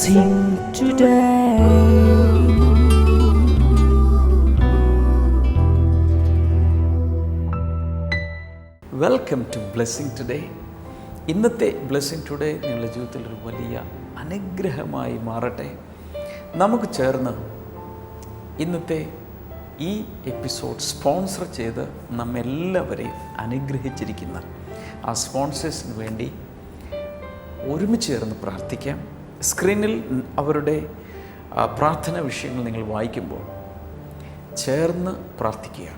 blessing today. Welcome to blessing today. ഇന്നത്തെ blessing today നിങ്ങളുടെ ജീവിതത്തിൽ ഒരു വലിയ അനുഗ്രഹമായി മാറട്ടെ. നമുക്ക് ചേർന്ന് ഇന്നത്തെ ഈ എപ്പിസോഡ് സ്പോൺസർ ചെയ്ത് നമ്മെല്ലാവരെയും അനുഗ്രഹിച്ചിരിക്കുന്ന ആ സ്പോൺസേഴ്സിന് വേണ്ടി ഒരുമിച്ച് ചേർന്ന് പ്രാർത്ഥിക്കാം. സ്ക്രീനിൽ അവരുടെ പ്രാർത്ഥന വിഷയങ്ങൾ നിങ്ങൾ വായിക്കുമ്പോൾ ചേർന്ന് പ്രാർത്ഥിക്കുക.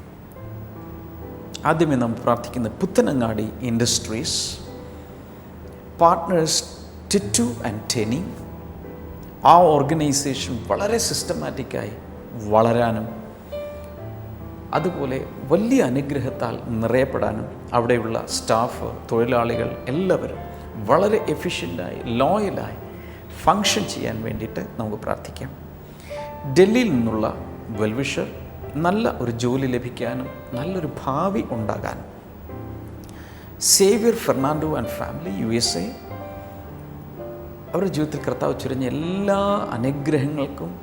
ആദ്യമേ നാം പ്രാർത്ഥിക്കുന്ന Puthanangadi industries, partners Tittu and Teny. ആ ഓർഗനൈസേഷൻ വളരെ സിസ്റ്റമാറ്റിക്കായി വളരാനും അതുപോലെ വലിയ അനുഗ്രഹത്താൽ നിറയപ്പെടാനും അവിടെയുള്ള സ്റ്റാഫ്, തൊഴിലാളികൾ എല്ലാവരും വളരെ എഫിഷ്യൻ്റായി ലോയലായി ഫങ്ഷൻ ചെയ്യാൻ വേണ്ടിയിട്ട് നമുക്ക് പ്രാർത്ഥിക്കാം. ഡൽഹിയിൽ നിന്നുള്ള വെൽവിഷർ നല്ല ഒരു ജോലി ലഭിക്കാനും നല്ലൊരു ഭാവി ഉണ്ടാകാനും. Xavier Fernando and family USA, അവരുടെ ജീവിതത്തിൽ കർത്താവ് ചുരിഞ്ഞ എല്ലാ അനുഗ്രഹങ്ങൾക്കും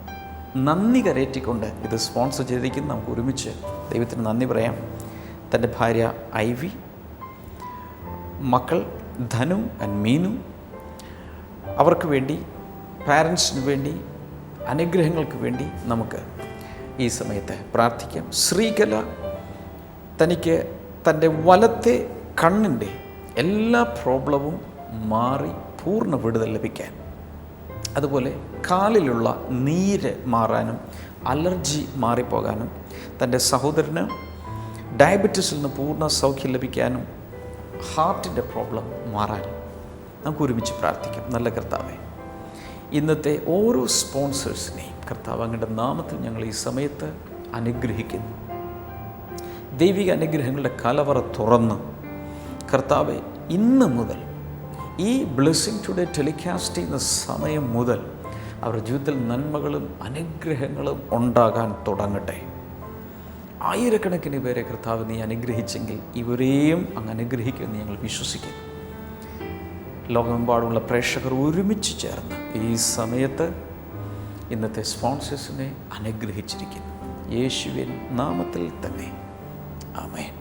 നന്ദി കരയറ്റിക്കൊണ്ട് ഇത് സ്പോൺസർ ചെയ്തിരിക്കുന്ന നമുക്ക് ഒരുമിച്ച് ദൈവത്തിന് നന്ദി പറയാം. തൻ്റെ ഭാര്യ ഐവി, മക്കൾ ധനു ആൻഡ് മീനു, അവർക്ക് വേണ്ടി, പാരൻസിന് വേണ്ടി, അനുഗ്രഹങ്ങൾക്ക് വേണ്ടി നമുക്ക് ഈ സമയത്ത് പ്രാർത്ഥിക്കാം. ശ്രീകല, തനിക്ക് തൻ്റെ വലത്തെ കണ്ണിൻ്റെ എല്ലാ പ്രോബ്ലവും മാറി പൂർണ്ണ വിടുതൽ ലഭിക്കാൻ, അതുപോലെ കാലിലുള്ള നീര് മാറാനും അലർജി മാറിപ്പോകാനും, തൻ്റെ സഹോദരന് ഡയബറ്റീസിൽ നിന്ന് പൂർണ്ണ സൗഖ്യം ലഭിക്കാനും, ഹാർട്ടിൻ്റെ പ്രോബ്ലം മാറാനും നമുക്ക് ഒരുമിച്ച് പ്രാർത്ഥിക്കാം. നല്ല കർത്താവേ, ഇന്നത്തെ ഓരോ സ്പോൺസേഴ്സിനെയും കർത്താവ് അങ്ങയുടെ നാമത്തിൽ ഞങ്ങൾ ഈ സമയത്ത് അനുഗ്രഹിക്കുന്നു. ദൈവിക അനുഗ്രഹങ്ങളുടെ കലവറ തുറന്ന് കർത്താവെ, ഇന്ന് മുതൽ ഈ ബ്ലെസ്സിങ് ടുഡേ ടെലികാസ്റ്റ് ചെയ്യുന്ന സമയം മുതൽ അവരുടെ ജീവിതത്തിൽ നന്മകളും അനുഗ്രഹങ്ങളും ഉണ്ടാകാൻ തുടങ്ങട്ടെ. ആയിരക്കണക്കിന് പേരെ കർത്താവ് നീ അനുഗ്രഹിച്ചെങ്കിൽ ഇവരെയും അങ്ങ് അനുഗ്രഹിക്കുമെന്ന് ഞങ്ങൾ വിശ്വസിക്കുന്നു. ലോകമെമ്പാടുമുള്ള പ്രേക്ഷകർ ഒരുമിച്ച് ചേർന്ന് ഈ സമയത്ത് ഇന്നത്തെ സ്പോൺസേഴ്സിനെ അനുഗ്രഹിച്ചിരിക്കുന്നു. യേശുവിൻ നാമത്തിൽ തന്നെ ആമേൻ.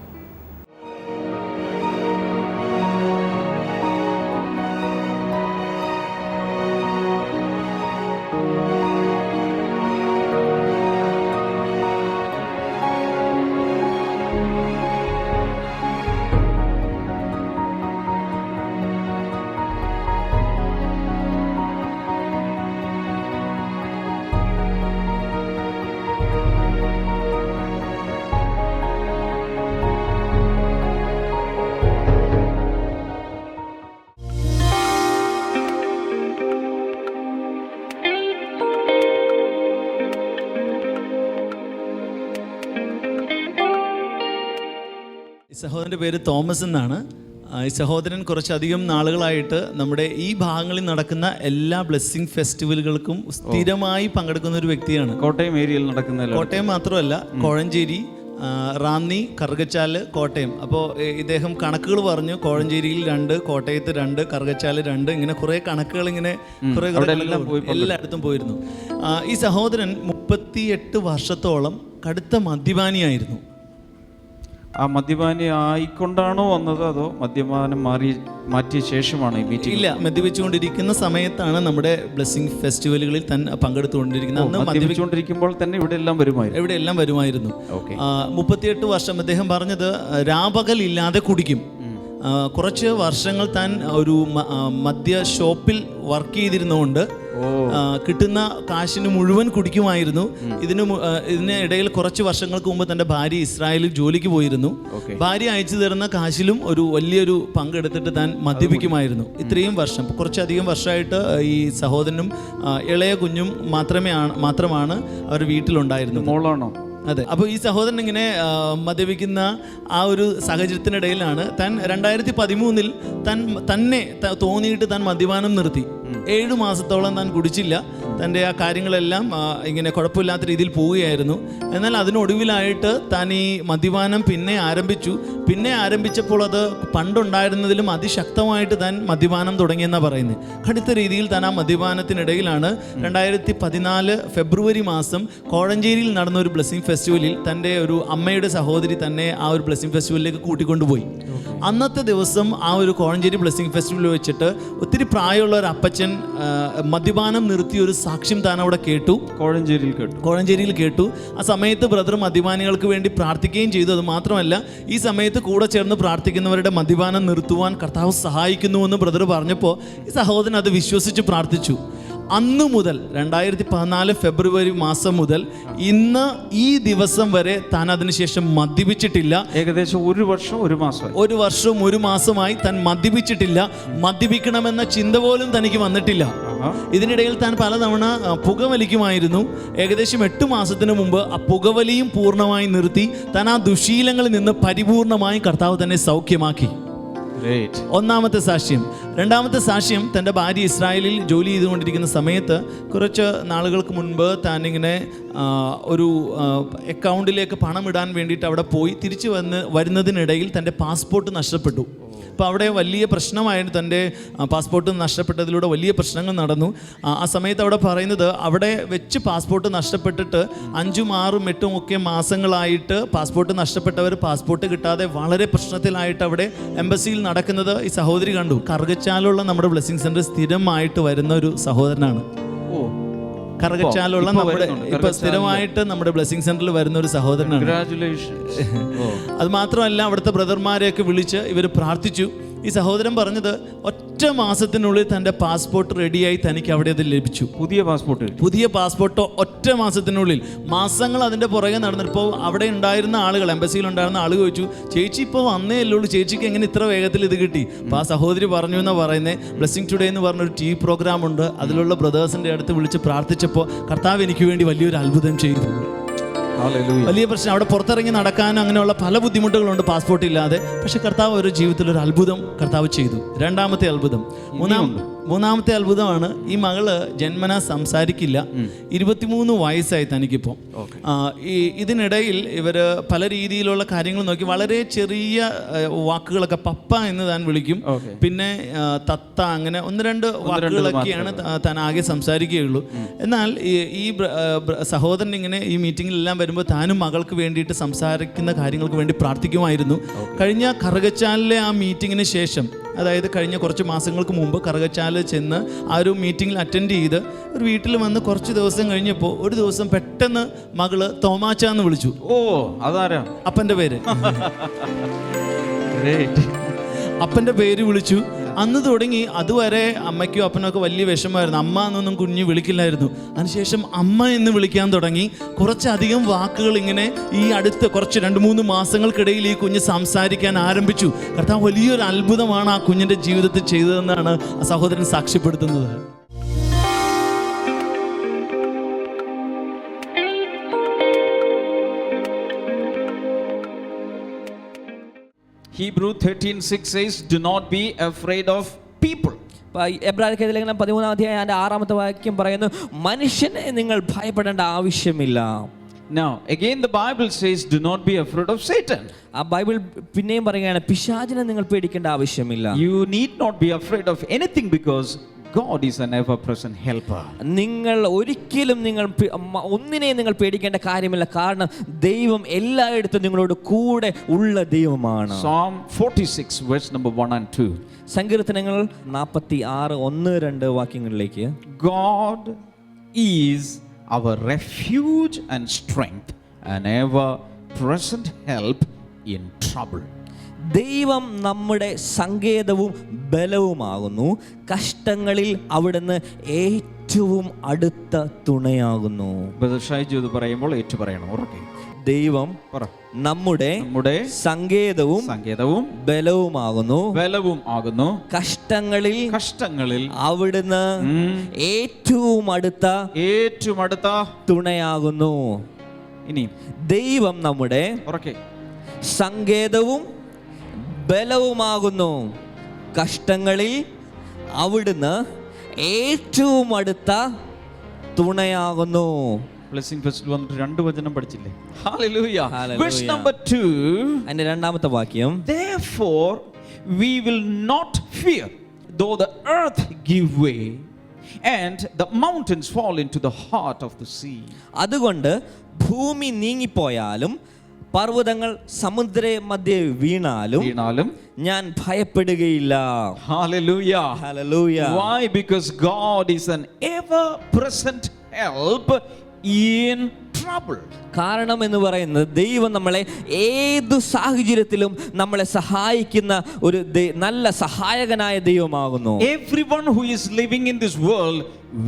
ഈ സഹോദരൻ്റെ പേര് തോമസ് എന്നാണ്. ഈ സഹോദരൻ കുറച്ചധികം നാളുകളായിട്ട് നമ്മുടെ ഈ ഭാഗങ്ങളിൽ നടക്കുന്ന എല്ലാ ബ്ലെസ്സിങ് ഫെസ്റ്റിവലുകൾക്കും സ്ഥിരമായി പങ്കെടുക്കുന്ന ഒരു വ്യക്തിയാണ്. കോട്ടയം ഏരിയയിൽ നടക്കുന്ന, കോട്ടയം മാത്രമല്ല, കോഴഞ്ചേരി, റാന്നി, കറുകച്ചാല്, കോട്ടയം. അപ്പോൾ ഇദ്ദേഹം കണക്കുകൾ പറഞ്ഞു. കോഴഞ്ചേരിയിൽ 2, കോട്ടയത്ത് 2, കറുകച്ചാല് 2, ഇങ്ങനെ കുറേ കണക്കുകൾ ഇങ്ങനെ കുറേ എല്ലായിടത്തും പോയിരുന്നു. ഈ സഹോദരൻ 38 വർഷത്തോളം കടുത്ത മദ്യപാനിയായിരുന്നു. ആ മദ്യപാനി ആയിക്കൊണ്ടാണോ വന്നത്, അതോ മദ്യപാനം മാറ്റിയ ശേഷമാണ് ഈ മീറ്റിംഗ്? ഇല്ല, മദ്യപിച്ചുകൊണ്ടിരിക്കുന്ന സമയത്താണ് നമ്മുടെ ബ്ലെസ്സിങ് ഫെസ്റ്റിവലുകളിൽ തന്നെ പങ്കെടുത്തുകൊണ്ടിരിക്കുന്നത്. മദ്യപിച്ചുകൊണ്ടിരിക്കുമ്പോൾ തന്നെ ഇവിടെ എല്ലാം വരുമായിരുന്നു. 38 വർഷം അദ്ദേഹം പറഞ്ഞത് രാപകൽ ഇല്ലാതെ കുടിക്കും. കുറച്ച് വർഷങ്ങൾ താൻ ഒരു മദ്യ ഷോപ്പിൽ വർക്ക് ചെയ്തിരുന്നുകൊണ്ട് കിട്ടുന്ന കാശിന് മുഴുവൻ കുടിക്കുമായിരുന്നു. ഇതിന് ഇടയിൽ കുറച്ച് വർഷങ്ങൾക്ക് മുമ്പ് തൻ്റെ ഭാര്യ ഇസ്രായേലിൽ ജോലിക്ക് പോയിരുന്നു. ഭാര്യ അയച്ചു തരുന്ന കാശിലും ഒരു വലിയൊരു പങ്കെടുത്തിട്ട് താൻ മദ്യപിക്കുമായിരുന്നു. ഇത്രയും വർഷം, കുറച്ചധികം വർഷമായിട്ട് ഈ സഹോദരനും ഇളയ കുഞ്ഞും മാത്രമാണ് അവരുടെ വീട്ടിലുണ്ടായിരുന്നത്. മോളാണോ? അതെ. അപ്പോൾ ഈ സഹോദരൻ ഇങ്ങനെ മദ്യപിക്കുന്ന ആ ഒരു സാഹചര്യത്തിനിടയിലാണ് താൻ 2013 തന്നെ തോന്നിയിട്ട് താൻ മദ്യപാനം നിർത്തി. 7 മാസത്തോളം താൻ കുടിച്ചില്ല. തൻ്റെ ആ കാര്യങ്ങളെല്ലാം ഇങ്ങനെ കുഴപ്പമില്ലാത്ത രീതിയിൽ പോവുകയായിരുന്നു. എന്നാൽ അതിനൊടുവിലായിട്ട് താൻ ഈ മദ്യപാനം പിന്നെ ആരംഭിച്ചപ്പോൾ അത് പണ്ടുണ്ടായിരുന്നതിലും അതിശക്തമായിട്ട് താൻ മദ്യപാനം തുടങ്ങിയെന്നാണ് പറയുന്നത്. കടുത്ത രീതിയിൽ താൻ ആ മദ്യപാനത്തിനിടയിലാണ് 2014 ഫെബ്രുവരി മാസം കോഴഞ്ചേരിയിൽ നടന്ന ഒരു ബ്ലെസ്സിങ് ഫെസ്റ്റിവലിൽ തൻ്റെ ഒരു അമ്മയുടെ സഹോദരി തന്നെ ആ ഒരു ബ്ലെസ്സിങ് ഫെസ്റ്റിവലിലേക്ക് കൂട്ടിക്കൊണ്ടുപോയി. അന്നത്തെ ദിവസം ആ ഒരു കോഴഞ്ചേരി ബ്ലെസ്സിങ് ഫെസ്റ്റിവലിൽ വെച്ചിട്ട് ഒത്തിരി പ്രായമുള്ള ഒരു അപ്പച്ചൻ മദ്യപാനം നിർത്തിയ ഒരു സാക്ഷ്യം താൻ അവിടെ കേട്ടു, കോഴഞ്ചേരിയിൽ കേട്ടു. ആ സമയത്ത് ബ്രദർ മദ്യപാനികൾക്ക് വേണ്ടി പ്രാർത്ഥിക്കുകയും ചെയ്തു. അത് മാത്രമല്ല, ഈ സമയത്ത് കൂടെ ചേർന്ന് പ്രാർത്ഥിക്കുന്നവരുടെ മദ്യപാനം നിർത്തുവാൻ കർത്താവ് സഹായിക്കുന്നുവെന്ന് ബ്രദർ പറഞ്ഞപ്പോൾ ഈ സഹോദരൻ അത് വിശ്വസിച്ച് പ്രാർത്ഥിച്ചു. അന്ന് മുതൽ 2014 ഫെബ്രുവരി മാസം മുതൽ ഇന്ന് ഈ ദിവസം വരെ താൻ അതിനുശേഷം മദ്യപിച്ചിട്ടില്ല. ഏകദേശം 1 വർഷവും 1 മാസമായി താൻ മദ്യപിച്ചിട്ടില്ല. മദ്യപിക്കണമെന്ന ചിന്ത പോലും തനിക്ക് വന്നിട്ടില്ല. ഇതിനിടയിൽ താൻ പലതവണ പുകവലിക്കുമായിരുന്നു. ഏകദേശം 8 മാസത്തിന് മുമ്പ് ആ പുകവലിയും പൂർണ്ണമായി നിർത്തി താൻ ആ ദുശീലങ്ങളിൽ നിന്ന് പരിപൂർണമായി കർത്താവ് തന്നെ സൗഖ്യമാക്കി. ഒന്നാമത്തെ സാക്ഷ്യം. രണ്ടാമത്തെ സാക്ഷ്യം, തൻ്റെ ഭാര്യ ഇസ്രായേലിൽ ജോലി ചെയ്തുകൊണ്ടിരിക്കുന്ന സമയത്ത് കുറച്ച് നാളുകൾക്ക് മുൻപ് താനിങ്ങനെ ഒരു അക്കൗണ്ടിലേക്ക് പണം ഇടാൻ വേണ്ടിയിട്ട് അവിടെ പോയി തിരിച്ചു വരുന്നതിനിടയിൽ തൻ്റെ പാസ്പോർട്ട് നഷ്ടപ്പെട്ടു. അപ്പോൾ അവിടെ വലിയ പ്രശ്നമായിരുന്നു. തൻ്റെ പാസ്പോർട്ട് നഷ്ടപ്പെട്ടതിലൂടെ വലിയ പ്രശ്നങ്ങൾ നടന്നു. ആ സമയത്ത് അവിടെ പറയുന്നത്, അവിടെ വെച്ച് പാസ്പോർട്ട് നഷ്ടപ്പെട്ടിട്ട് 5, 6, 8 ഒക്കെ മാസങ്ങളായിട്ട് പാസ്പോർട്ട് നഷ്ടപ്പെട്ടവർ പാസ്പോർട്ട് കിട്ടാതെ വളരെ പ്രശ്നത്തിലായിട്ട് അവിടെ എംബസിയിൽ നടക്കുന്നത് ഈ സഹോദരി കണ്ടു. കറുകച്ചാലുള്ള നമ്മുടെ ബ്ലെസ്സിങ് സെൻറ്റർ സ്ഥിരമായിട്ട് വരുന്ന ഒരു സഹോദരനാണ്. കറുകച്ചാലുള്ള നമ്മുടെ ഇപ്പൊ സ്ഥിരമായിട്ട് നമ്മുടെ ബ്ലെസ്സിങ് സെന്ററിൽ വരുന്ന ഒരു സഹോദരനാണ്. അത് മാത്രമല്ല, അവിടുത്തെ ബ്രദർമാരെയൊക്കെ വിളിച്ച് ഇവർ പ്രാർത്ഥിച്ചു. ഈ സഹോദരൻ പറഞ്ഞത്, ഒറ്റ മാസത്തിനുള്ളിൽ തൻ്റെ പാസ്പോർട്ട് റെഡിയായി തനിക്ക് അവിടെ അത് ലഭിച്ചു. പുതിയ പാസ്പോർട്ട് ഒറ്റ മാസത്തിനുള്ളിൽ. മാസങ്ങൾ അതിൻ്റെ പുറകെ നടന്നപ്പോൾ അവിടെ ഉണ്ടായിരുന്ന ആളുകൾ, എംബസിയിൽ ഉണ്ടായിരുന്ന ആളുകൾ ചോദിച്ചു, ചേച്ചി ഇപ്പോൾ വന്നേ അല്ലുള്ളൂ, ചേച്ചിക്ക് എങ്ങനെ ഇത്ര വേഗത്തിൽ ഇത് കിട്ടി? അപ്പോൾ ആ സഹോദരി പറഞ്ഞു എന്നാണ് പറയുന്നത്, ബ്ലെസ്സിങ് ടുഡേ എന്ന് പറഞ്ഞൊരു TV പ്രോഗ്രാം ഉണ്ട്, അതിലുള്ള ബ്രദേഴ്സിൻ്റെ അടുത്ത് വിളിച്ച് പ്രാർത്ഥിച്ചപ്പോൾ കർത്താവ് എനിക്ക് വേണ്ടി വലിയൊരു അത്ഭുതം ചെയ്തു. വലിയ പ്രശ്നം, അവിടെ പുറത്തിറങ്ങി നടക്കാനും അങ്ങനെയുള്ള പല ബുദ്ധിമുട്ടുകളുണ്ട് പാസ്പോർട്ട് ഇല്ലാതെ. പക്ഷെ കർത്താവ് ഒരു ജീവിതത്തിൽ ഒരു അത്ഭുതം കർത്താവ് ചെയ്തു. രണ്ടാമത്തെ അത്ഭുതം. മൂന്നാമത്തെ അത്ഭുതമാണ്, ഈ മകള് ജന്മനാ സംസാരിക്കില്ല. 23 വയസ്സായി തനിക്കിപ്പോൾ. ഇതിനിടയിൽ ഇവർ പല രീതിയിലുള്ള കാര്യങ്ങൾ നോക്കി വളരെ ചെറിയ വാക്കുകളൊക്കെ പപ്പ എന്ന് താൻ വിളിക്കും, പിന്നെ തത്ത, അങ്ങനെ 1-2 വാക്കുകളൊക്കെയാണ് താൻ ആകെ സംസാരിക്കുകയുള്ളൂ. എന്നാൽ ഈ സഹോദരൻ ഇങ്ങനെ ഈ മീറ്റിങ്ങിലെല്ലാം വരുമ്പോൾ താനും മകൾക്ക് വേണ്ടിയിട്ട് സംസാരിക്കുന്ന കാര്യങ്ങൾക്ക് വേണ്ടി പ്രാർത്ഥിക്കുമായിരുന്നു. കഴിഞ്ഞ കറുകച്ചാലിലെ ആ മീറ്റിങ്ങിന് ശേഷം, അതായത് കഴിഞ്ഞ കുറച്ച് മാസങ്ങൾക്ക് മുമ്പ് കറുകച്ചാൽ ചെന്ന് ആ ഒരു മീറ്റിങ്ങിൽ അറ്റൻഡ് ചെയ്ത് ഒരു വീട്ടിൽ വന്ന് കുറച്ച് ദിവസം കഴിഞ്ഞപ്പോൾ ഒരു ദിവസം പെട്ടെന്ന് മകള് തോമാച്ച എന്ന് വിളിച്ചു. അതാരാ? അപ്പൻ്റെ പേര്. അപ്പൻ്റെ പേര് വിളിച്ചു. അന്ന് തുടങ്ങി അതുവരെ അമ്മയ്ക്കും അപ്പനൊക്കെ വലിയ വിഷമമായിരുന്നു. അമ്മ എന്നൊന്നും കുഞ്ഞ് വിളിക്കില്ലായിരുന്നു. അതിനുശേഷം അമ്മ എന്ന് വിളിക്കാൻ തുടങ്ങി. കുറച്ചധികം വാക്കുകൾ ഇങ്ങനെ ഈ അടുത്ത കുറച്ച് 2-3 മാസങ്ങൾക്കിടയിൽ ഈ കുഞ്ഞ് സംസാരിക്കാൻ ആരംഭിച്ചു. കർത്താവ് വലിയൊരു അത്ഭുതമാണ് ആ കുഞ്ഞിൻ്റെ ജീവിതത്തിൽ ചെയ്തതെന്നാണ് ആ സഹോദരൻ സാക്ഷ്യപ്പെടുത്തുന്നത്. Hebrew 13:6 says, do not be afraid of people. എബ്രായർക്കെഴുതിയ ലേഖനം 13-ാം അധ്യായം 6-ാമത്തെ വാക്യം പറയുന്നു, മനുഷ്യനെ നിങ്ങൾ ഭയപ്പെടേണ്ട ആവശ്യമില്ല. Now again the Bible says, do not be afraid of Satan. ആ ബൈബിൾ പിന്നെയും പറയുകയാണ്, പിശാചിനെ നിങ്ങൾ പേടിക്കേണ്ട ആവശ്യമില്ല. You need not be afraid of anything because God is an ever-present helper. നിങ്ങൾ ഒരിക്കലും ഒന്നിനെയും നിങ്ങൾ പേടിക്കേണ്ട കാര്യമില്ല, കാരണം ദൈവം എല്ലായിടത്തും നിങ്ങളോട് കൂടെ ഉള്ള ദൈവമാണ്. Psalm 46 verse number 1 and 2. സങ്കീർത്തനങ്ങൾ 46 1-2 വാക്യങ്ങളിലേക്ക്. God is our refuge and strength, an ever-present help in trouble. ദൈവം നമ്മുടെ സങ്കേതവും ബലവുമാകുന്നു, കഷ്ടങ്ങളിൽ അവിടുന്ന് ഏറ്റവും അടുത്ത തുണയാകുന്നു. പറയുമ്പോൾ ഏറ്റു പറയണം, ഉറക്കെ. ദൈവം നമ്മുടെ സങ്കേതവും ബലവുമാകുന്നു, കഷ്ടങ്ങളിൽ അവിടുന്ന് ഏറ്റവും അടുത്ത തുണയാകുന്നു. ഇനി ദൈവം നമ്മുടെ സങ്കേതവും ബലവുമാകുന്നു, കഷ്ടങ്ങളിൽ അവിടുന്ന് ഏറ്റവും അടുത്ത തുണയാകുന്നു. ബ്ലെസ്സിംഗ് ഫെസ്റ്റിവൽ വന്നിട്ട് 2 വചനം പഠിച്ചില്ലേ? ഹല്ലേലൂയ. Hallelujah. Verse number 2. അതിന്റെ രണ്ടാമത്തെ വാക്യം, Therefore we will not fear though the earth give way and the mountains fall into the heart of the sea. അതുകൊണ്ട് ഭൂമി നീങ്ങിപ്പോയാലും പർവ്വതങ്ങൾ സമുദ്ര മധ്യേ വീണാലും ഞാൻ ഭയപ്പെടുകയില്ല. Hallelujah. Hallelujah. Why? Because God is an ever present help in trouble. കാരണം എന്ന് പറയുന്നത് ദൈവം നമ്മളെ ഏതു സാഹചര്യത്തിലും നമ്മളെ സഹായിക്കുന്ന ഒരു നല്ല സഹായകനായ ദൈവമാകുന്നു. Everyone who is living in this world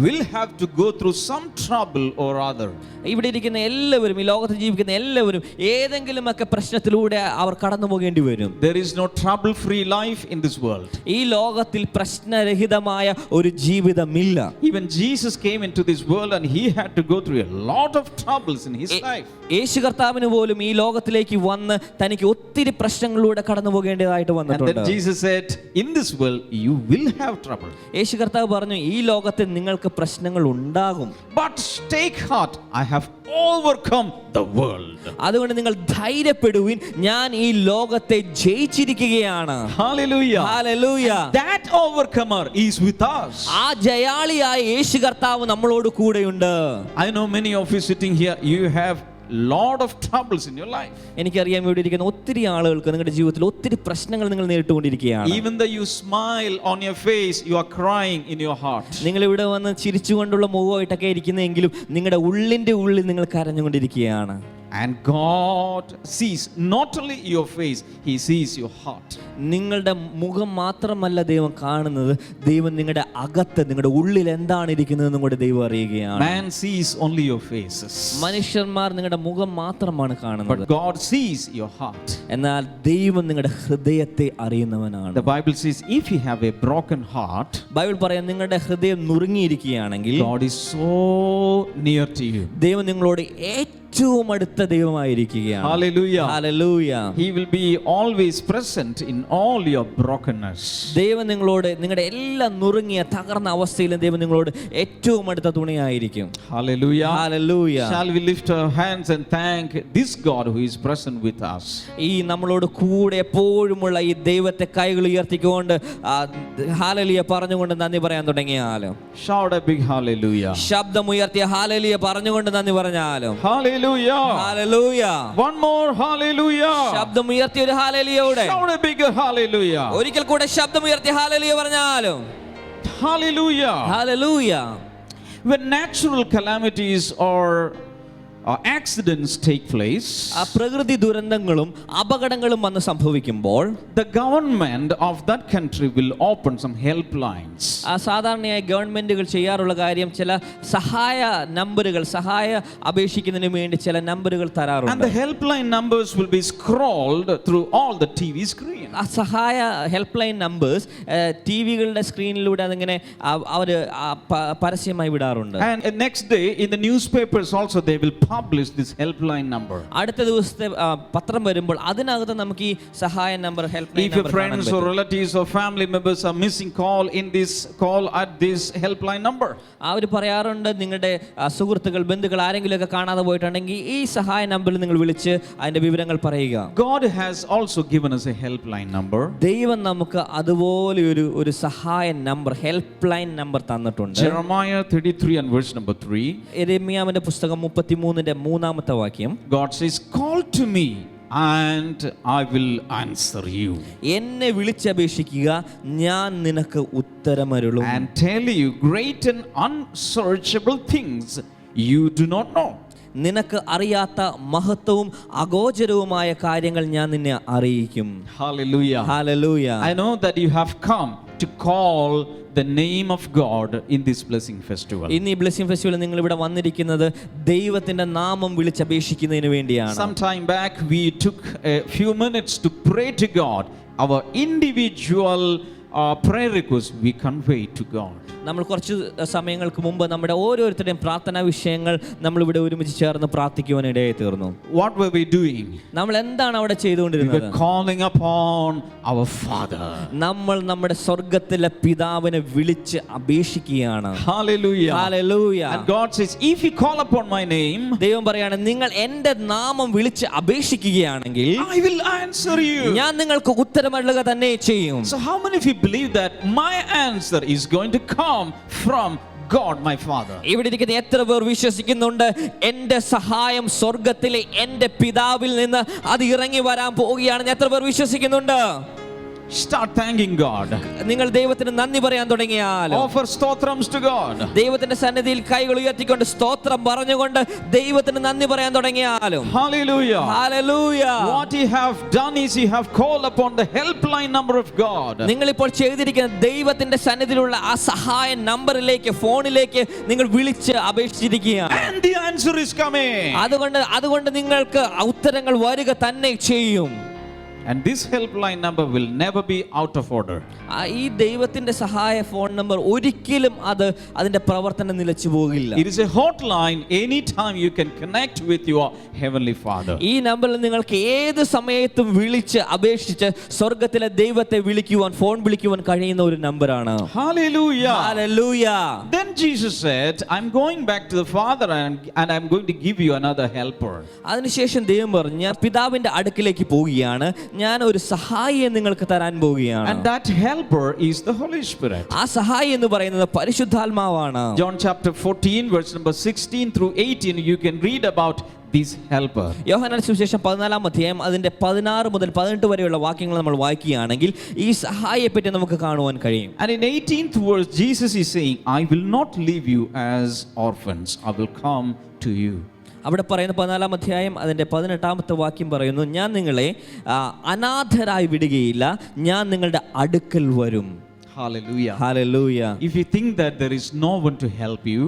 will have to go through some trouble or other. ഇവിടെ ഇരിക്കുന്ന എല്ലാവരും, ഈ ലോകത്ത് ജീവിക്കുന്ന എല്ലാവരും ഏതെങ്കിലുമൊക്കെ പ്രശ്നത്തിലൂടെ അവർ കടന്നു പോകേണ്ടി വരും. There is no trouble free life in this world. ഈ ലോകത്തിൽ പ്രശ്നരഹിതമായ ഒരു ജീവിതമില്ല. Even Jesus came into this world and he had to go through a lot of troubles in his life. യേശു കർത്താവിന് പോലും ഈ ലോകത്തിലേക്ക് വന്ന് തനിക്ക് ഒത്തിരി പ്രശ്നങ്ങളിലൂടെ കടന്നു പോകേണ്ടതായിട്ട് വന്നിട്ടുണ്ട്. And then Jesus said, in this world you will have trouble. യേശു കർത്താവ് പറഞ്ഞു, ഈ ലോകത്തിൽ നിങ്ങൾക്ക് പ്രശ്നങ്ങൾ ഉണ്ടാകും. But take heart, I have overcome the world. അതുകൊണ്ട് നിങ്ങൾ ധൈര്യപ്പെടുവിൻ, ഞാൻ ഈ ലോകത്തെ ജയിച്ചിരിക്കുകയാണ്. Hallelujah. Hallelujah. That overcomer is with us. ആ ജയാളിയായ യേശു കർത്താവ് നമ്മളോട് കൂടെയുണ്ട്. I know many of you sitting here, you have lot of troubles in your life. എനിക്കറിയാം ഇവിടെ ഇരിക്കുന്ന ഒത്തിരി ആളുകൾക്ക് നിങ്ങളുടെ ജീവിതത്തിൽ ഒത്തിരി പ്രശ്നങ്ങൾ നിങ്ങൾ നേരിട്ടുകൊണ്ടിരിക്കുകയാണ്. Even though you smile on your face, you are crying in your heart. നിങ്ങൾ ഇവിടെ വന്ന് ചിരിച്ചുകൊണ്ടുള്ള മുഖമായിട്ടൊക്കെ ഇരിക്കുന്നെങ്കിലും നിങ്ങളുടെ ഉള്ളിന്റെ ഉള്ളിൽ നിങ്ങൾ കരഞ്ഞുകൊണ്ടിരിക്കുകയാണ്. And God sees not only your face, he sees your heart. നിങ്ങളുടെ മുഖം മാത്രമല്ല ദൈവം കാണുന്നത്, ദൈവം നിങ്ങളുടെ അകത്ത്, നിങ്ങളുടെ ഉള്ളിൽ എന്താണ് ഇരിക്കുന്നതെന്നും കൂടെ ദൈവം അറിയുകയാണ്. Man sees only your faces, മനുഷ്യന്മാർ നിങ്ങളുടെ മുഖം മാത്രമാണ് കാണുന്നത്. but God sees your heart. എന്നാൽ ദൈവം നിങ്ങളുടെ ഹൃദയത്തെ അറിയുന്നവനാണ്. The Bible says if you have a broken heart, Bible പറയാം, നിങ്ങളുടെ ഹൃദയം നുറുങ്ങിയിരിക്കുകയാണെങ്കിൽ God is so near to you. ദൈവം നിങ്ങളോട് ഏറ്റവും അടുത്ത ദൈവമായിരിക്കുകയാണ്. Hallelujah. Hallelujah. He will be always present in all your brokenness. ദൈവം നിങ്ങളോട് നിങ്ങളുടെ എല്ലാ നുറുങ്ങിയ തകർന്ന അവസ്ഥയിലും ദൈവം നിങ്ങളോട് ഏറ്റവും അടുത്ത തുണയായിരിക്കും. Hallelujah. Hallelujah. Shall we lift our hands and thank this God who is present with us? ഈ നമ്മളോട് കൂടെ എപ്പോഴുമുള്ള ഈ ദൈവത്തെ കൈകൾ ഉയർത്തിക്കൊണ്ട് ഹാലലിയ പറഞ്ഞുകൊണ്ട് നന്ദി പറയാൻ തുടങ്ങിയാലും, Shout a big hallelujah. ശബ്ദമുയർത്തിയ ഹാലലിയ പറഞ്ഞുകൊണ്ട് നന്ദി പറഞ്ഞാലും, Hallelujah. Hallelujah. One more hallelujah. ശബ്ദമുയർത്തിയ ഒരു ഹാലലിയോടെ Shout a bigger hallelujah. ഒരിക്കൽ കൂടെ ശബ്ദമുയർത്തിയ ഹാലലിയ പറഞ്ഞാലും, Hallelujah. Hallelujah. When natural calamities or accidents take place, പ്രകൃതി ദുരന്തങ്ങളും അപകടങ്ങളും വന്ന് സംഭവിക്കുമ്പോൾ the government of that country will open some helplines. സാധാരണയായി ഗവൺമെന്റുകൾ ചെയ്യാറുള്ള കാര്യം ചില സഹായ നമ്പറുകൾ, സഹായ അപേക്ഷിക്കുന്നതിന് വേണ്ടി ചില നമ്പറുകൾ And തരാറുണ്ട്. the helpline numbers will be scrolled through all the TV screens. ആ സഹായ ഹെൽപ്പ് ലൈൻ നമ്പേഴ്സ് ടിവികളുടെ സ്ക്രീനിലൂടെ അതിങ്ങനെ അവർ പരസ്യമായി വിടാറുണ്ട്. And next day in the newspapers also they will publish this helpline number. അടുത്ത ദിവസത്തെ പത്രം വരുമ്പോൾ അതിനകത്ത് നമുക്ക് ഈ സഹായ number, help line If your friends or relatives or family members are missing, call at this helpline number. അവർ പറയാറുണ്ട്, നിങ്ങളുടെ സുഹൃത്തുക്കൾ, ബന്ധുക്കൾ ആരെങ്കിലുമൊക്കെ കാണാതെ പോയിട്ടുണ്ടെങ്കിൽ ഈ സഹായ നമ്പറിൽ നിങ്ങൾ വിളിച്ച് അതിന്റെ വിവരങ്ങൾ പറയുക. God has also given us a helpline number. ദൈവം നമുക്ക് അതുപോലെ ഒരു സഹായ നമ്പർ, ഹെൽപ്പ് ലൈൻ നമ്പർ തന്നിട്ടുണ്ട്. Jeremiah 33 and verse number 3. യെരമ്യാവിന്റെ പുസ്തകം 33 മൂന്നാമത്തെ വാക്യം, God says, call to me and I will answer you. എന്നെ വിളിച്ചപേക്ഷിക്കുക, ഞാൻ നിനക്ക് ഉത്തരമരുളും. And tell you great and unsearchable things you do not know. നിനക്ക് അറിയാത്ത മഹത്വവും അഗോചരവുമായ കാര്യങ്ങൾ ഞാൻ നിന്നെ അറിയിക്കും. Hallelujah. Hallelujah. I know that you have come to call the name of God in this blessing festival. ഇന്ന് ഈ ബ്ലെസ്സിംഗ് ഫെസ്റ്റിവലിൽ നിങ്ങൾ ഇവിടെ വന്നിരിക്കുന്നത് ദൈവത്തിന്റെ നാമം വിളിച്ചപേക്ഷിക്കുന്നതിന് വേണ്ടിയാണ്. Some time back we took a few minutes to pray to God. Our individual prayer requests we convey to God. നമ്മൾ കുറച്ച് സമയങ്ങൾക്ക് മുമ്പ് നമ്മുടെ ഓരോരുത്തരുടെയും പ്രാർത്ഥനാ വിഷയങ്ങൾ നമ്മൾ ഇവിടെ ഒരുമിച്ച് ചേർന്ന് പ്രാർത്ഥിക്കുവാൻ ഇടയായി തീർന്നു. What were we doing? നമ്മൾ എന്താണ് അവിടെ We ചെയ്തുകൊണ്ടിരുന്നത്? were calling upon our Father. നമ്മൾ നമ്മുടെ സ്വർഗ്ഗത്തിലെ പിതാവിനെ വിളിച്ച് അപേക്ഷിക്കുകയാണ്. Hallelujah. Hallelujah. And God says, if you call upon my name, ദൈവം പറയാണ്, നിങ്ങൾ എൻ്റെ നാമം വിളിച്ച് അപേക്ഷിക്കുകയാണെങ്കിൽ I will answer you. ഞാൻ നിങ്ങൾക്ക് ഉത്തരമരുളുക തന്നെ ചെയ്യും. So how many of you believe that my answer is going to come from God, my Father? ഇവിടെ ഇരിക്കുന്ന എത്ര പേർ വിശ്വസിക്കുന്നുണ്ട് എൻ്റെ സഹായം സ്വർഗ്ഗത്തിലെ എൻ്റെ പിതാവിൽ നിന്ന് അത് ഇറങ്ങി വരാൻ പോവുകയാണെന്ന് എത്ര പേർ വിശ്വസിക്കുന്നുണ്ട്? Start thanking God. നിങ്ങൾ ദൈവത്തിന് നന്ദി പറയാൻ തുടങ്ങിയാൽ, Offer stotrams to God. ദൈവത്തിന്റെ സന്നിധിയിൽ കൈകൾ ഉയർത്തിക്കൊണ്ട് സ്തോത്രം പറഞ്ഞുകൊണ്ട് ദൈവത്തിന് നന്ദി പറയാൻ തുടങ്ങിയാലും, Hallelujah. Hallelujah. What you have done is you have called upon the helpline number of God. നിങ്ങൾ ഇപ്പോൾ ചെയ്തിരിക്കുന്ന ദൈവത്തിന്റെ സന്നിധിയിലുള്ള ആ സഹായ നമ്പറിലേക്ക്, ഫോണിലേക്ക് നിങ്ങൾ വിളിച്ച് അപേക്ഷിച്ചിരിക്കുകയാണ്. And the answer is coming. അതുകൊണ്ട് നിങ്ങൾക്ക് ഉത്തരങ്ങൾ വരിക തന്നെ ചെയ്യും. And this helpline number will never be out of order. ഈ ദൈവത്തിന്റെ സഹായ ഫോൺ നമ്പർ ഒരിക്കലും അതിന്റെ പ്രവർത്തനം നിലച്ചു പോകില്ല. It is a hotline. Anytime you can connect with your heavenly Father. ഈ നമ്പറിൽ നിങ്ങൾക്ക് ഏത് സമയത്തും വിളിച്ച് അപേക്ഷിച്ച് സ്വർഗ്ഗത്തിലെ ദൈവത്തെ ഫോൺ വിളിക്കുവാൻ കഴിയുന്ന ഒരു നമ്പറാണ്. Hallelujah. Hallelujah. Then Jesus said, I'm going back to the Father and I'm going to give you another helper. അതിനുശേഷം ദൈവം പറഞ്ഞു, ഞാൻ പിതാവിന്റെ അടുക്കിലേക്ക് പോവുകയാണ്, ഞാൻ ഒരു സഹായിയെ നിങ്ങൾക്ക് തരാൻ പോവുകയാണ്. And that helper is the Holy Spirit. ആ സഹായി എന്ന് പറയുന്നത് പരിശുദ്ധാത്മാവാണ്. John chapter 14 verse number 16 through 18 you can read about this helper. യോഹന്നാൻ സുവിശേഷം 14-ാം അധ്യായം അതിന്റെ 16 മുതൽ 18 വരെയുള്ള വാക്യങ്ങൾ നമ്മൾ വായിക്കുകയാണെങ്കിൽ ഈ സഹായിയെ പറ്റി നമുക്ക് കാണുവാൻ കഴിയും. And in 18th verse Jesus is saying, I will not leave you as orphans, I will come to you. അവിടെ പറയുന്ന 14-ാം അധ്യായം അതിന്റെ 18-ാമത്തെ വാക്യം പറയുന്നു, ഞാൻ നിങ്ങളെ അനാഥരായി വിടുകയില്ല, ഞാൻ നിങ്ങളുടെ അടുക്കൽ വരും. Hallelujah. Hallelujah. If you think that there is no one to help you,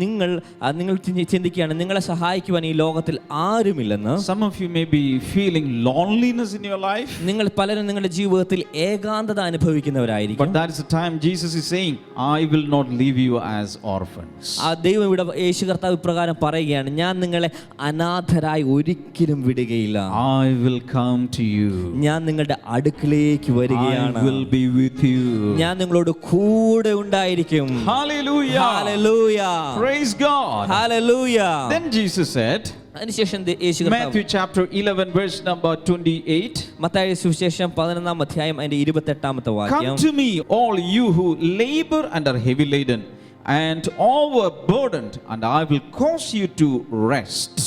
നിങ്ങൾ ചിന്തിക്കുകയാണ് നിങ്ങളെ സഹായിക്കുവാൻ ഈ ലോകത്തിൽ ആരുമില്ലെന്ന്. some of you may be feeling loneliness in your life. നിങ്ങൾ പലരും നിങ്ങളുടെ ജീവിതത്തിൽ ഏകാന്തത അനുഭവിക്കുന്നവരായിരിക്കും. But that is the time Jesus is saying, I will not leave you as orphans. ആ ദൈവം ഇവിടെ യേശു കർത്താവ് ഇപ്രകാരം പറയുകയാണ്, ഞാൻ നിങ്ങളെ അനാഥരായി ഒരിക്കലും വിടുകയില്ല. I will come to you. ഞാൻ നിങ്ങളുടെ അടുക്കിലേക്ക് വരികയാണ്. I will be with you. ഞാൻ നിങ്ങളോട് കൂടെ ഉണ്ടായിരിക്കും. Hallelujah. Hallelujah. Praise God. Hallelujah. Then Jesus said, അതിനുശേഷം യേശു കർത്താവ് Matthew chapter 11 verse number 28, Mathai സുവിശേഷം 11-ാം അധ്യായം അതിന്റെ 28-ാമത്തെ വാക്യം, come to me all you who labor and are heavy laden and overburdened, and I will cause you to rest.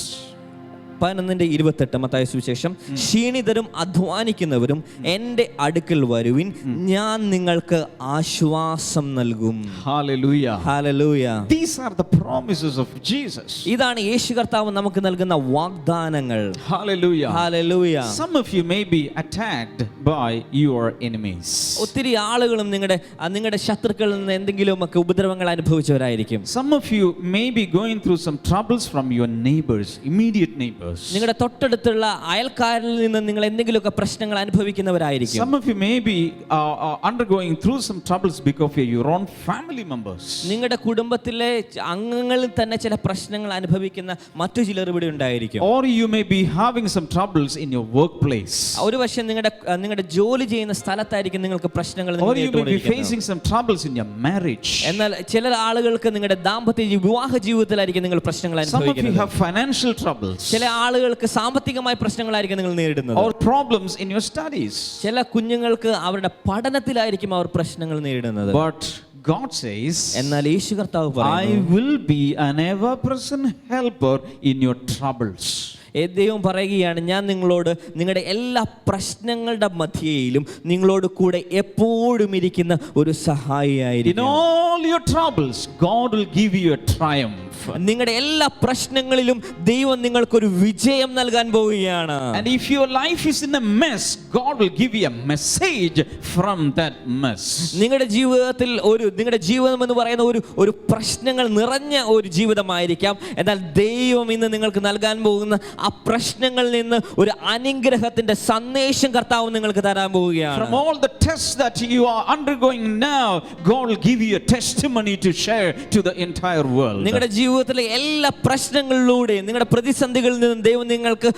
11:28 Mathai സുവിശേഷം, ക്ഷീണിതരും അധ്വാനിക്കുന്നവരും എൻ്റെ അടുക്കൽ വരുവിൻ, ഞാൻ നിങ്ങൾക്ക് ആശ്വാസം നൽകും. Hallelujah. Hallelujah. These are the promises of Jesus. ഇതാണ് യേശു കർത്താവ് നമുക്ക് നൽകുന്ന വാഗ്ദാനങ്ങൾ. Hallelujah. Hallelujah. Some of you may be attacked by your enemies. ഒത്തിരി ആളുകളും നിങ്ങളുടെ ശത്രുക്കളിൽ നിന്ന് എന്തെങ്കിലുമൊക്കെ ഉപദ്രവങ്ങൾ അനുഭവിച്ചവരായിരിക്കും. Some of you may be going through some troubles from your neighbors, immediate neighbors. നിങ്ങളുടെ തൊട്ടടുത്തുള്ള അയൽക്കാരിൽ നിന്ന് നിങ്ങൾ എന്തെങ്കിലുമൊക്കെ പ്രശ്നങ്ങൾ അനുഭവിക്കുന്നവരായിരിക്കും. Some of you may be undergoing through some troubles because of your own family members. നിങ്ങളുടെ കുടുംബത്തിലെ അംഗങ്ങളിൽ തന്നെ ചില പ്രശ്നങ്ങൾ അനുഭവിക്കുന്ന മറ്റു ചിലർ ഇവിടെ ഉണ്ടായിരിക്കും. Or you may be having some troubles in your workplace. ഒരു പക്ഷേ നിങ്ങളുടെ ജോലി ചെയ്യുന്ന സ്ഥലത്തായിരിക്കും നിങ്ങൾക്ക് പ്രശ്നങ്ങൾ. Or you may be facing some troubles in your marriage. എന്നാൽ ചില ആളുകൾക്ക് നിങ്ങളുടെ ദാമ്പത്യ വിവാഹ ജീവിതത്തിലായിരിക്കും നിങ്ങൾ പ്രശ്നങ്ങൾ അനുഭവിക്കുന്നത്. Some of you have financial troubles. ചില ആളുകൾക്ക് സാമ്പത്തികമായ പ്രശ്നങ്ങളായിരിക്കും നിങ്ങൾ നേരിടുന്നത്. Or problems in your studies. ചില കുഞ്ഞുങ്ങൾക്ക് അവരുടെ പഠനത്തിലായിരിക്കും അവർ പ്രശ്നങ്ങൾ നേരിടുന്നത്. But God says, എന്നാൽ യേശു കർത്താവ് I പറയുന്നു, will be an ever-present helper in your troubles. ദൈവം പറയുകയാണ്, ഞാൻ നിങ്ങളോട് നിങ്ങളുടെ എല്ലാ പ്രശ്നങ്ങളുടെ മധ്യയിലും നിങ്ങളോട് കൂടെ എപ്പോഴും ഇരിക്കുന്ന ഒരു സഹായിയായിരിക്കും. In all your troubles, God will give you a triumph. നിങ്ങളുടെ എല്ലാ പ്രശ്നങ്ങളിലും ദൈവം നിങ്ങൾക്കൊരു വിജയം നൽകാൻ പോവുകയാണ്. And if your life is in a mess, God will give you a message from that mess. നിങ്ങളുടെ ജീവിതം എന്ന് പറയുന്ന ഒരു പ്രശ്നങ്ങൾ നിറഞ്ഞ ഒരു ജീവിതമായിരിക്കാം. എന്നാൽ ദൈവം ഇന്ന് നിങ്ങൾക്ക് നൽകാൻ പോകുന്ന ആ പ്രശ്നങ്ങളിൽ നിന്ന് ഒരു അനുഗ്രഹത്തിന്റെ സന്ദേശം കർത്താവ് നിങ്ങൾക്ക് തരാൻ പോവുകയാണ്. From all the tests that you are undergoing now, God will give you a testimony to share to the entire world. നിങ്ങളുടെ ജീവിതത്തിലെ എല്ലാ പ്രശ്നങ്ങളിലൂടെയും നിങ്ങളുടെ പ്രതിസന്ധികളിൽ നിന്നും ദൈവം നിങ്ങൾക്ക്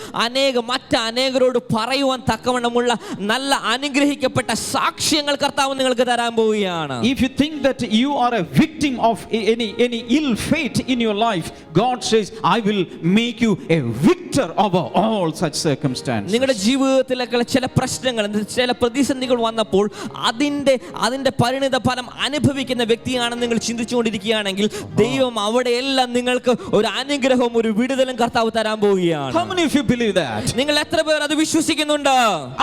മറ്റനേകരോട് പറയുവാൻ തക്കവണ്ണമുള്ള നല്ല അനുഗ്രഹിക്കപ്പെട്ട സാക്ഷ്യങ്ങൾ കർത്താവ് നിങ്ങൾക്ക് തരാൻ പോവുകയാണ്. If you think that you are a victim of any ill fate in your life, God says, I will make you a victor over all such circumstances. നിങ്ങളുടെ ജീവിതത്തിലെ ചില പ്രശ്നങ്ങൾ, ചില പ്രതിസന്ധികൾ വന്നപ്പോൾ അതിന്റെ പരിണിത ഫലം അനുഭവിക്കുന്ന വ്യക്തിയാണെന്ന് നിങ്ങൾ ചിന്തിച്ചുകൊണ്ടിരിക്കുകയാണെങ്കിൽ ദൈവം അവിടെയെല്ലാം നിങ്ങൾക്ക് ഒരു അനുഗ്രഹവും ഒരു വിടുതലും കർത്താവ് തരാൻ പോവുകയാണ്. How many of you believe that? നിങ്ങൾ എത്ര പേർ അത് വിശ്വസിക്കുന്നുണ്ട്?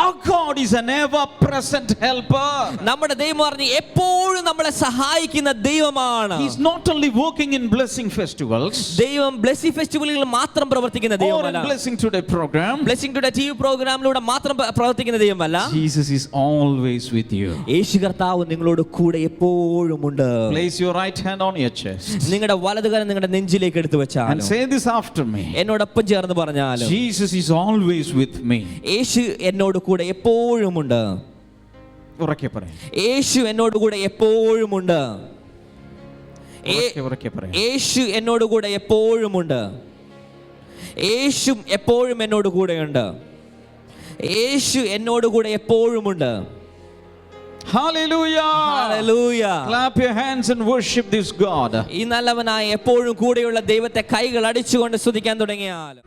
Our God is an ever present helper. നമ്മുടെ ദൈവം പറഞ്ഞ് എപ്പോഴും നമ്മളെ സഹായിക്കുന്ന ദൈവമാണ്. He is not only working in blessing festivals, ദൈവം ബ്ലെസ്സിംഗ് ഫെസ്റ്റിവലുകളിൽ മാത്രം പ്രവർത്തിക്കുന്ന ദൈവമല്ല. or in blessing today program. Blessing today TV പ്രോഗ്രാമിലൂടെ മാത്രം പ്രവർത്തിക്കുന്ന ദൈവമല്ല. Jesus is always with you. യേശു കർത്താവ് നിങ്ങളോട് കൂടെ എപ്പോഴും ഉണ്ട്. Place your right hand on your chest. നിങ്ങളുടെ വലതുകരം നിങ്ങളുടെ നെഞ്ചിലേക്ക് എടുത്തു വെച്ചാൽ and say this after me. എന്നോടൊപ്പം ചേർന്ന് പറഞ്ഞാൽ Jesus is always with me. യേശു എന്നോട് കൂടെ എപ്പോഴും ഉണ്ട്. ഉറക്കെ പറയ്. യേശു എന്നോട് കൂടെ എപ്പോഴും ഉണ്ട്. ഉറക്കെ പറയ്. യേശു എന്നോട് കൂടെ എപ്പോഴും ഉണ്ട്. യേശു എപ്പോഴും എന്നോട് കൂടെയുണ്ട്. യേശു എന്നോട് കൂടെ എപ്പോഴും ഉണ്ട്. Hallelujah. Hallelujah. Clap your hands and worship this God. ഈ നല്ലവനായ എപ്പോഴും കൂടെയുള്ള ദൈവത്തെ കൈകൾ അടിച്ചുകൊണ്ട് സ്തുതിക്കാൻ തുടങ്ങിയാൽ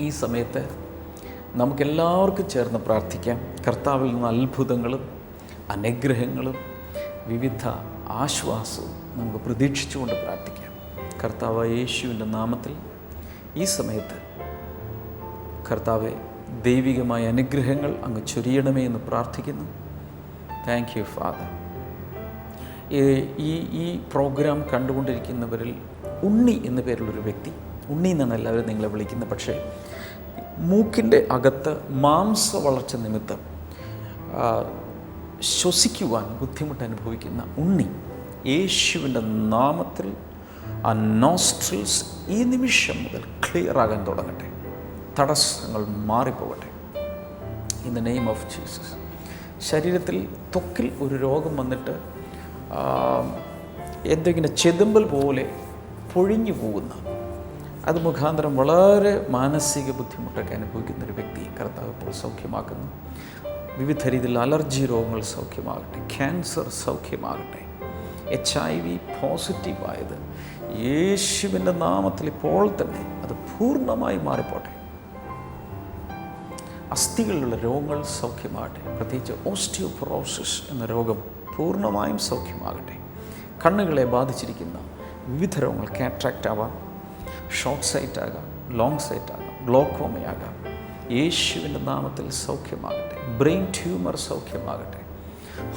ഈ സമയത്ത് നമുക്കെല്ലാവർക്കും ചേർന്ന് പ്രാർത്ഥിക്കാം. കർത്താവിൽ നിന്ന് അത്ഭുതങ്ങളും അനുഗ്രഹങ്ങളും വിവിധ ആശ്വാസവും നമുക്ക് പ്രതീക്ഷിച്ചുകൊണ്ട് പ്രാർത്ഥിക്കാം. കർത്താവ് യേശുവിൻ്റെ നാമത്തിൽ ഈ സമയത്ത് കർത്താവെ ദൈവികമായ അനുഗ്രഹങ്ങൾ അങ്ങ് ചൊരിയണമേ എന്ന് പ്രാർത്ഥിക്കുന്നു. Thank you father. ഈ പ്രോഗ്രാം കണ്ടുകൊണ്ടിരിക്കുന്നവരിൽ ഉണ്ണി എന്ന പേരുള്ളൊരു വ്യക്തി, ഉണ്ണി എന്നാണ് എല്ലാവരും നിങ്ങളെ വിളിക്കുന്നത്, പക്ഷേ മൂക്കിൻ്റെ അകത്ത് മാംസ വളർച്ച നിമിത്തം ശ്വസിക്കുവാൻ ബുദ്ധിമുട്ട് അനുഭവിക്കുന്ന ഉണ്ണി, യേശുവിൻ്റെ നാമത്തിൽ ആ നോസ്ട്രിൽസ് ഈ നിമിഷം മുതൽ ക്ലിയർ ആകാൻ തുടങ്ങട്ടെ. തടസ്സങ്ങൾ മാറിപ്പോകട്ടെ. In the name of Jesus. ശരീരത്തിൽ ത്വക്കിൽ ഒരു രോഗം വന്നിട്ട് എന്തെങ്കിലും ചെതുമ്പൽ പോലെ പൊഴിഞ്ഞു പോകുന്ന, അത് മുഖാന്തരം വളരെ മാനസിക ബുദ്ധിമുട്ടൊക്കെ അനുഭവിക്കുന്നൊരു വ്യക്തിയെ കർത്താവ് ഇപ്പോൾ സൗഖ്യമാക്കുന്നു. വിവിധ രീതിയിൽ അലർജി രോഗങ്ങൾ സൗഖ്യമാകട്ടെ, ക്യാൻസർ സൗഖ്യമാകട്ടെ. HIV പോസിറ്റീവായത് യേശുവിൻ്റെ നാമത്തിൽ ഇപ്പോൾ തന്നെ അത് പൂർണ്ണമായി മാറിപ്പോട്ടെ. അസ്ഥികളിലുള്ള രോഗങ്ങൾ സൗഖ്യമാകട്ടെ. പ്രത്യേകിച്ച് ഓസ്റ്റിയോപൊറോസിസ് എന്ന രോഗം പൂർണ്ണമായും സൗഖ്യമാകട്ടെ. കണ്ണുകളെ ബാധിച്ചിരിക്കുന്ന വിവിധ രോഗങ്ങൾ, കാറ്ററാക്റ്റ് ആവാം, ഷോർട്ട് സൈറ്റ് ആകാം, ലോങ് സൈറ്റ് ആകാം, ഗ്ലോക്കോമയാകാം, യേശുവിൻ്റെ നാമത്തിൽ സൗഖ്യമാകട്ടെ. ബ്രെയിൻ ട്യൂമർ സൗഖ്യമാകട്ടെ.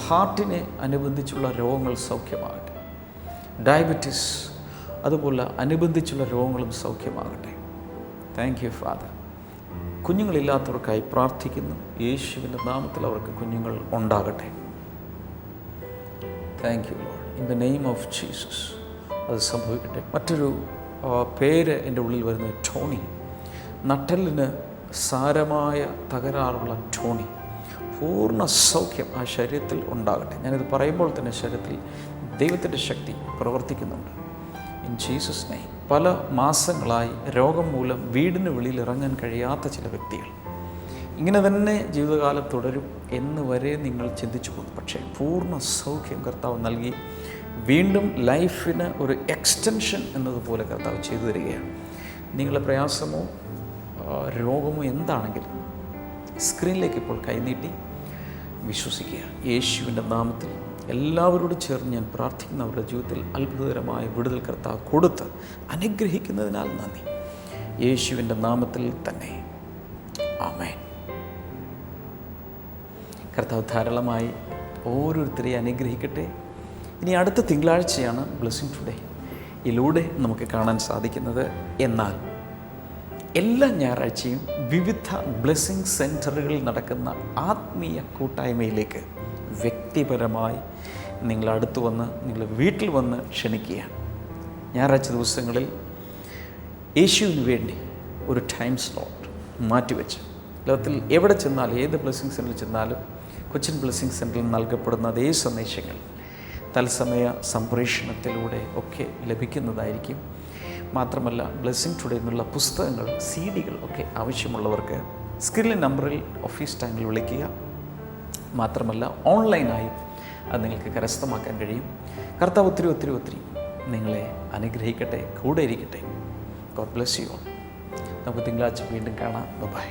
ഹാർട്ടിനെ അനുബന്ധിച്ചുള്ള രോഗങ്ങൾ സൗഖ്യമാകട്ടെ. ഡയബറ്റിസ് അതുപോലെ അനുബന്ധിച്ചുള്ള രോഗങ്ങളും സൗഖ്യമാകട്ടെ. Thank you father. കുഞ്ഞുങ്ങളില്ലാത്തവർക്കായി പ്രാർത്ഥിക്കുന്നു. യേശുവിൻ്റെ നാമത്തിൽ അവർക്ക് കുഞ്ഞുങ്ങൾ ഉണ്ടാകട്ടെ. Thank you Lord, in the name of Jesus അത് സംഭവിക്കട്ടെ. മറ്റൊരു പേര് എൻ്റെ ഉള്ളിൽ വരുന്നത് ടോണി. നട്ടെല്ലിന് സാരമായ തകരാറുള്ള ടോണി, പൂർണ്ണ സൗഖ്യം ആ ശരീരത്തിൽ ഉണ്ടാകട്ടെ. ഞാനിത് പറയുമ്പോൾ തന്നെ ശരീരത്തിൽ ദൈവത്തിൻ്റെ ശക്തി പ്രവർത്തിക്കുന്നുണ്ട്. In Jesus name. പല മാസങ്ങളായി രോഗം മൂലം വീടിന് വെളിയിൽ ഇറങ്ങാൻ കഴിയാത്ത ചില വ്യക്തികൾ ഇങ്ങനെ തന്നെ ജീവിതകാലം തുടരും എന്ന് വരെ നിങ്ങൾ ചിന്തിച്ചു പോകുന്നു. പക്ഷേ പൂർണ്ണ സൗഖ്യം കർത്താവ് നൽകി വീണ്ടും ലൈഫിന് ഒരു എക്സ്റ്റൻഷൻ എന്നതുപോലെ കർത്താവ് ചെയ്തു തരികയാണ്. നിങ്ങളുടെ പ്രയാസമോ രോഗമോ എന്താണെങ്കിലും സ്ക്രീനിലേക്ക് ഇപ്പോൾ കൈനീട്ടി വിശ്വസിക്കുക. യേശുവിൻ്റെ നാമത്തിൽ എല്ലാവരോടും ചേർന്ന് ഞാൻ പ്രാർത്ഥിക്കുന്ന അവരുടെ ജീവിതത്തിൽ അത്ഭുതകരമായ വിടുതൽ കർത്താവ് കൊടുത്ത് അനുഗ്രഹിക്കുന്നതിനാൽ നന്ദി. യേശുവിൻ്റെ നാമത്തിൽ തന്നെ ആമേൻ. കർത്താവ് ധാരാളമായി ഓരോരുത്തരെയും അനുഗ്രഹിക്കട്ടെ. ഇനി അടുത്ത തിങ്കളാഴ്ചയാണ് ബ്ലെസ്സിങ് ടുഡേ ഇതിലൂടെ നമുക്ക് കാണാൻ സാധിക്കുന്നത്. എന്നാൽ എല്ലാ ഞായറാഴ്ചയും വിവിധ ബ്ലെസ്സിങ് സെൻറ്ററുകളിൽ നടക്കുന്ന ആത്മീയ കൂട്ടായ്മയിലേക്ക് വ്യക്തിപരമായി നിങ്ങൾ അടുത്ത് വന്ന് നിങ്ങളുടെ വീട്ടിൽ വന്ന് ക്ഷണിക്കുകയാണ്. ഞായറാഴ്ച ദിവസങ്ങളിൽ യേശുവിന് വേണ്ടി ഒരു ടൈം സ്ലോട്ട് മാറ്റിവെച്ച് ലോകത്തിൽ എവിടെ ചെന്നാലും ഏത് ബ്ലെസ്സിങ് സെൻറ്ററിൽ ചെന്നാലും കൊച്ചിൻ ബ്ലെസ്സിങ് സെൻറ്ററിൽ നൽകപ്പെടുന്ന അതേ സന്ദേശങ്ങൾ തത്സമയ സംപ്രേഷണത്തിലൂടെ ഒക്കെ ലഭിക്കുന്നതായിരിക്കും. മാത്രമല്ല ബ്ലെസ്സിങ് ടുഡേ എന്നുള്ള പുസ്തകങ്ങൾ, CD-കൾ ഒക്കെ ആവശ്യമുള്ളവർക്ക് സ്ക്രീനിലെ നമ്പറിൽ ഓഫീസ് ടൈമിൽ വിളിക്കുക. മാത്രമല്ല ഓൺലൈനായും അത് നിങ്ങൾക്ക് കരസ്ഥമാക്കാൻ കഴിയും. കർത്താവ് ഒത്തിരി ഒത്തിരി ഒത്തിരി നിങ്ങളെ അനുഗ്രഹിക്കട്ടെ, കൂടെ ഇരിക്കട്ടെ. God bless you all. നമുക്ക് തിങ്കളാഴ്ച വീണ്ടും കാണാം. ബൈ.